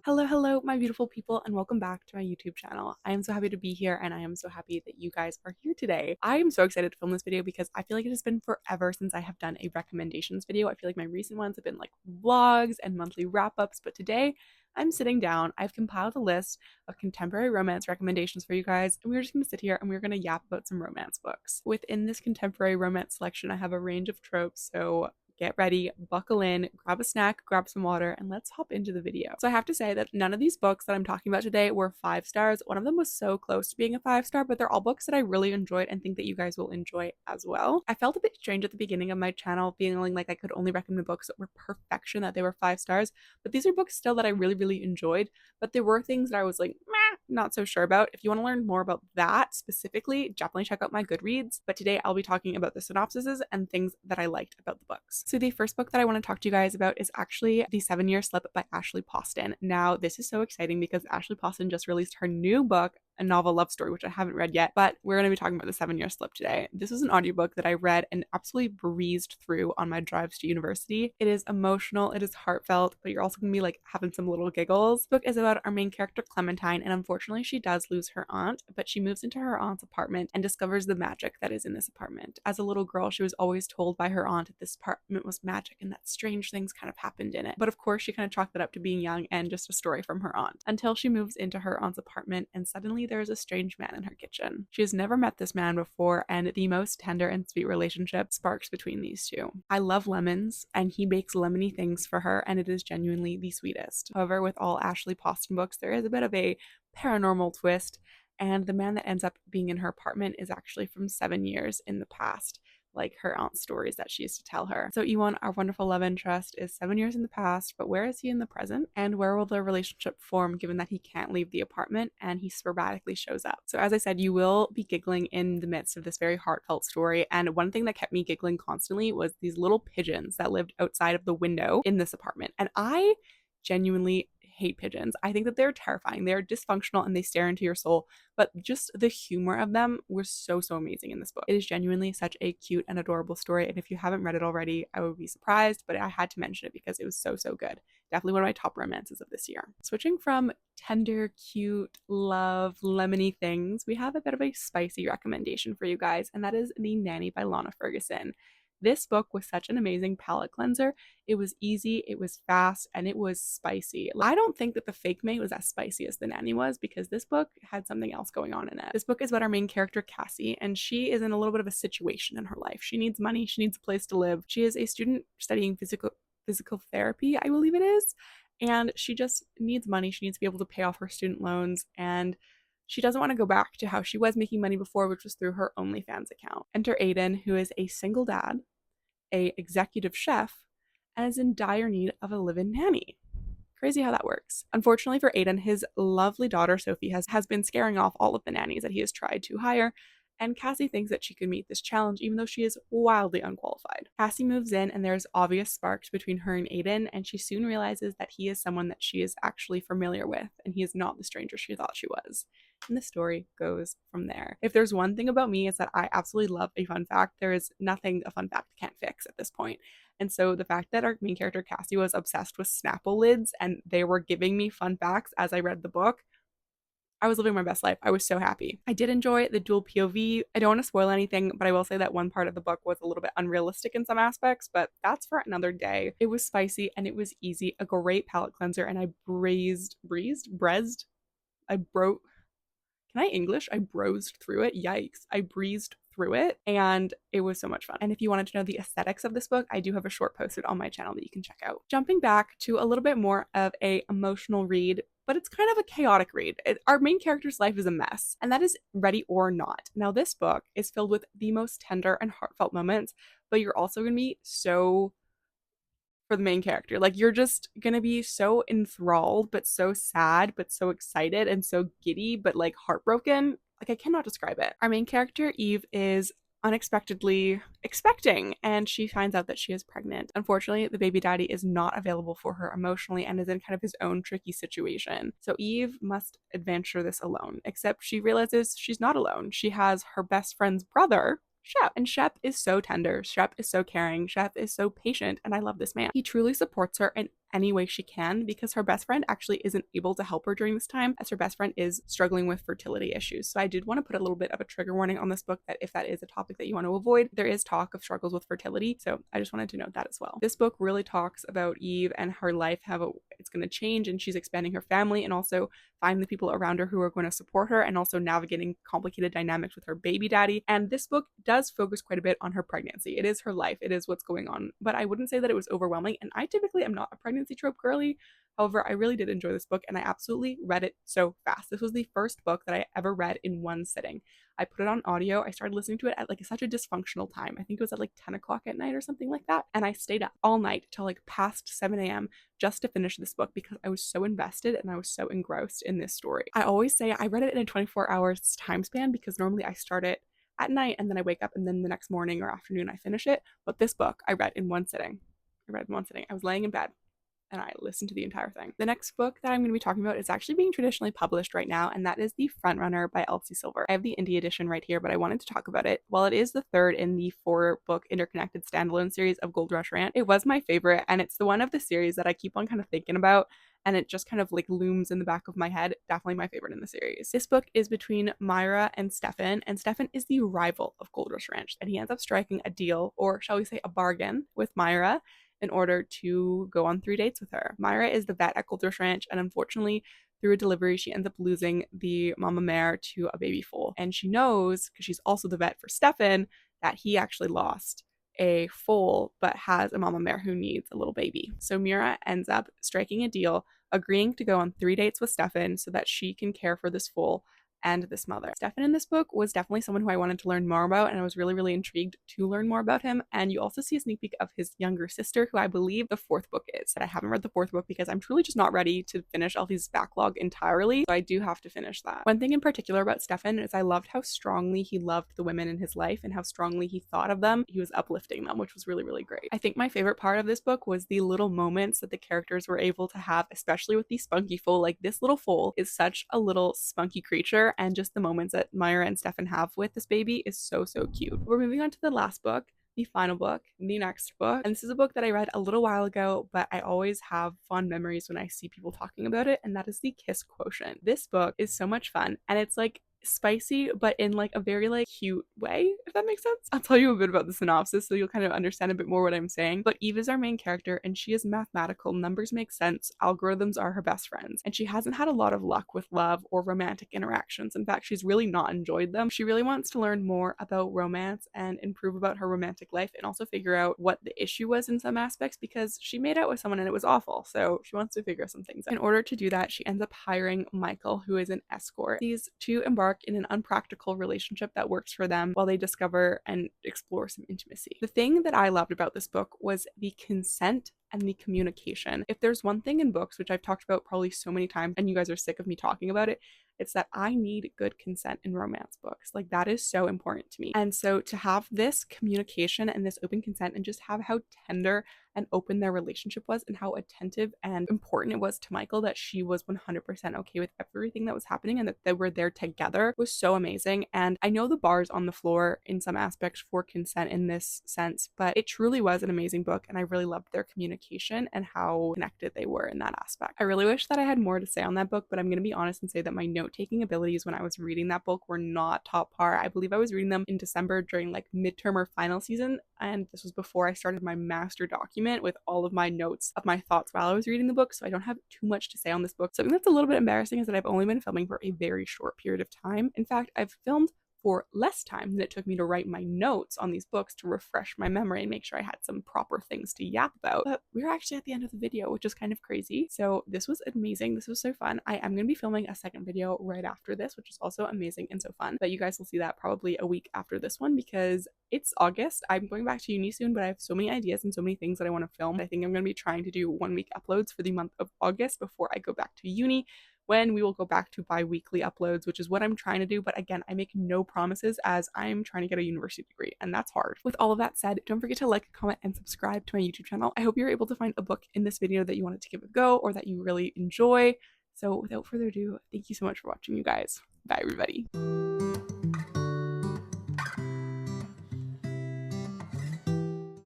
Hello, my beautiful people, and welcome back to my YouTube channel. I am so happy to be here, and I am so happy that you guys are here today. I am so excited to film this video because I feel like it has been forever since I have done a recommendations video. I feel like my recent ones have been like vlogs and monthly wrap-ups, but today I'm sitting down. I've compiled a list of contemporary romance recommendations for you guys, and we're just going to sit here and we're going to yap about some romance books. Within this contemporary romance selection, I have a range of tropes, so get ready, buckle in, grab a snack, grab some water, and let's hop into the video. So I have to say that none of these books that I'm talking about today were 5 stars. One of them was so close to being a 5-star, but they're all books that I really enjoyed and think that you guys will enjoy as well. I felt a bit strange at the beginning of my channel, feeling like I could only recommend books that were perfection, that they were 5 stars, but these are books still that I really enjoyed, but there were things that I was like, meh, not so sure about. If you want to learn more about that specifically, definitely check out my Goodreads, but today I'll be talking about the synopsises and things that I liked about the books. So the first book that I want to talk to you guys about is actually The 7-Year Slip by Ashley Poston. Now, this is so exciting because Ashley Poston just released her new book, a novel love story, which I haven't read yet, but we're going to be talking about The 7-Year Slip today. This is an audiobook that I read and absolutely breezed through on my drives to university. It is emotional, it is heartfelt, but you're also going to be like having some little giggles. This book is about our main character Clementine, and unfortunately she does lose her aunt, but she moves into her aunt's apartment and discovers the magic that is in this apartment. As a little girl, she was always told by her aunt that this apartment was magic and that strange things kind of happened in it. But of course, she kind of chalked that up to being young and just a story from her aunt, until she moves into her aunt's apartment and suddenly there is a strange man in her kitchen. She has never met this man before, and the most tender and sweet relationship sparks between these two. I love lemons, and he bakes lemony things for her, and it is genuinely the sweetest. However, with all Ashley Poston books, there is a bit of a paranormal twist, and the man that ends up being in her apartment is actually from 7 years in the past, like her aunt's stories that she used to tell her. So Ewan, our wonderful love interest, is 7 years in the past, but where is he in the present? And where will their relationship form given that he can't leave the apartment and he sporadically shows up? So as I said, you will be giggling in the midst of this very heartfelt story. And one thing that kept me giggling constantly was these little pigeons that lived outside of the window in this apartment. And I genuinely hate pigeons. I think that they're terrifying. They're dysfunctional and they stare into your soul, but just the humor of them was so amazing in this book. It is genuinely such a cute and adorable story, and if you haven't read it already, I would be surprised, but I had to mention it because it was so good. Definitely one of my top romances of this year. Switching from tender, cute, love, lemony things, we have a bit of a spicy recommendation for you guys, and that is The Nanny by Lana Ferguson. This book was such an amazing palate cleanser. It was easy, it was fast, and it was spicy. I don't think that The Fake May was as spicy as The Nanny was because this book had something else going on in it. This book is about our main character, Cassie, and she is in a little bit of a situation in her life. She needs money, she needs a place to live. She is a student studying physical therapy, I believe it is, and she just needs money. She needs to be able to pay off her student loans, and she doesn't want to go back to how she was making money before, which was through her OnlyFans account. Enter Aiden, who is a single dad, a executive chef, and is in dire need of a live-in nanny. Crazy how that works. Unfortunately for Aiden, his lovely daughter Sophie has been scaring off all of the nannies that he has tried to hire, and Cassie thinks that she could meet this challenge even though she is wildly unqualified. Cassie moves in and there's obvious sparks between her and Aiden, and she soon realizes that he is someone that she is actually familiar with and he is not the stranger she thought she was. And the story goes from there. If there's one thing about me, is that I absolutely love a fun fact. There is nothing a fun fact can't fix at this point. And so the fact that our main character Cassie was obsessed with Snapple lids and they were giving me fun facts as I read the book, I was living my best life. I was so happy. I did enjoy the dual POV. I don't want to spoil anything, but I will say that one part of the book was a little bit unrealistic in some aspects, but that's for another day. It was spicy and it was easy, a great palate cleanser, and I browsed through it. Yikes. I breezed through it and it was so much fun. And if you wanted to know the aesthetics of this book, I do have a short posted on my channel that you can check out. Jumping back to a little bit more of a emotional read, but it's kind of a chaotic read. Our main character's life is a mess, and that is Ready or Not. Now, this book is filled with the most tender and heartfelt moments, but you're also going to be so for the main character. Like, you're just gonna be so enthralled, but so sad, but so excited and so giddy, but like heartbroken. Like, I cannot describe it. Our main character, Eve, is unexpectedly expecting, and she finds out that she is pregnant. Unfortunately, the baby daddy is not available for her emotionally and is in kind of his own tricky situation. So Eve must adventure this alone, except she realizes she's not alone. She has her best friend's brother, Shep. And Shep is so tender. Shep is so caring. Shep is so patient. And I love this man. He truly supports her in any way she can, because her best friend actually isn't able to help her during this time, as her best friend is struggling with fertility issues. So I did want to put a little bit of a trigger warning on this book, that if that is a topic that you want to avoid, there is talk of struggles with fertility. So I just wanted to note that as well. This book really talks about Eve and her life, how it's going to change, and she's expanding her family and also finding the people around her who are going to support her, and also navigating complicated dynamics with her baby daddy. And this book does focus quite a bit on her pregnancy. It is her life, it is what's going on, but I wouldn't say that it was overwhelming, and I typically am not a pregnancy trope girly. However, I really did enjoy this book, and I absolutely read it so fast. This was the first book that I ever read in one sitting. I put it on audio. I started listening to it at like such a dysfunctional time. I think it was at like 10 o'clock at night or something like that. And I stayed up all night till like past 7 a.m. just to finish this book, because I was so invested and I was so engrossed in this story. I always say I read it in a 24 hours time span, because normally I start it at night and then I wake up and then the next morning or afternoon I finish it. But this book I read in one sitting. I was laying in bed and I listened to the entire thing. The next book that I'm going to be talking about is actually being traditionally published right now, and that is The Frontrunner by Elsie Silver. I have the indie edition right here, but I wanted to talk about it. While it is the third in the 4-book interconnected standalone series of Gold Rush Ranch, it was my favorite, and it's the one of the series that I keep on kind of thinking about, and it just kind of like looms in the back of my head. Definitely my favorite in the series. This book is between Myra and Stefan is the rival of Gold Rush Ranch, and he ends up striking a deal, or shall we say a bargain, with Myra in order to go on 3 dates with her. Myra is the vet at Gold Rush Ranch, and unfortunately, through a delivery, she ends up losing the mama mare to a baby foal. And she knows, because she's also the vet for Stefan, that he actually lost a foal but has a mama mare who needs a little baby. So Mira ends up striking a deal, agreeing to go on 3 dates with Stefan so that she can care for this foal and this mother. Stefan in this book was definitely someone who I wanted to learn more about, and I was really, really intrigued to learn more about him. And you also see a sneak peek of his younger sister, who I believe the 4th book is. But I haven't read the 4th book because I'm truly just not ready to finish Elsie's backlog entirely, so I do have to finish that. One thing in particular about Stefan is I loved how strongly he loved the women in his life and how strongly he thought of them. He was uplifting them, which was really, really great. I think my favorite part of this book was the little moments that the characters were able to have, especially with the spunky foal. Like, this little foal is such a little spunky creature, and just the moments that Myra and Stefan have with this baby is so, so cute. We're moving on to the last book, the final book, the next book. And this is a book that I read a little while ago, but I always have fond memories when I see people talking about it, and that is The Kiss Quotient. This book is so much fun, and it's like spicy, but in like a very like cute way, if that makes sense. I'll tell you a bit about the synopsis so you'll kind of understand a bit more what I'm saying. But Eve is our main character, and she is mathematical. Numbers make sense. Algorithms are her best friends, and she hasn't had a lot of luck with love or romantic interactions. In fact, she's really not enjoyed them. She really wants to learn more about romance and improve about her romantic life, and also figure out what the issue was in some aspects, because she made out with someone and it was awful. So she wants to figure some things out. In order to do that, she ends up hiring Michael, who is an escort. These two embark in an unpractical relationship that works for them while they discover and explore some intimacy. The thing that I loved about this book was the consent and the communication. If there's one thing in books, which I've talked about probably so many times and you guys are sick of me talking about it, it's that I need good consent in romance books. Like, that is so important to me. And so to have this communication and this open consent, and just have how tender and open their relationship was, and how attentive and important it was to Michael that she was 100% okay with everything that was happening, and that they were there together, was so amazing. And I know the bar's on the floor in some aspects for consent in this sense, but it truly was an amazing book, and I really loved their communication and how connected they were in that aspect. I really wish that I had more to say on that book, but I'm going to be honest and say that my note-taking abilities when I was reading that book were not top par. I believe I was reading them in December during like midterm or final season, and this was before I started my master document with all of my notes of my thoughts while I was reading the book, so I don't have too much to say on this book. Something that's a little bit embarrassing is that I've only been filming for a very short period of time. In fact, I've filmed for less time than it took me to write my notes on these books to refresh my memory and make sure I had some proper things to yap about. But we're actually at the end of the video, which is kind of crazy. So this was amazing. This was so fun. I am going to be filming a second video right after this, which is also amazing and so fun. But you guys will see that probably a week after this one, because it's August. I'm going back to uni soon, but I have so many ideas and so many things that I want to film. I think I'm going to be trying to do 1-week uploads for the month of August before I go back to uni, when we will go back to bi-weekly uploads, which is what I'm trying to do. But again, I make no promises, as I'm trying to get a university degree, and that's hard. With all of that said, don't forget to like, comment, and subscribe to my YouTube channel. I hope you're able to find a book in this video that you wanted to give a go, or that you really enjoy. So without further ado, thank you so much for watching, you guys. Bye, everybody.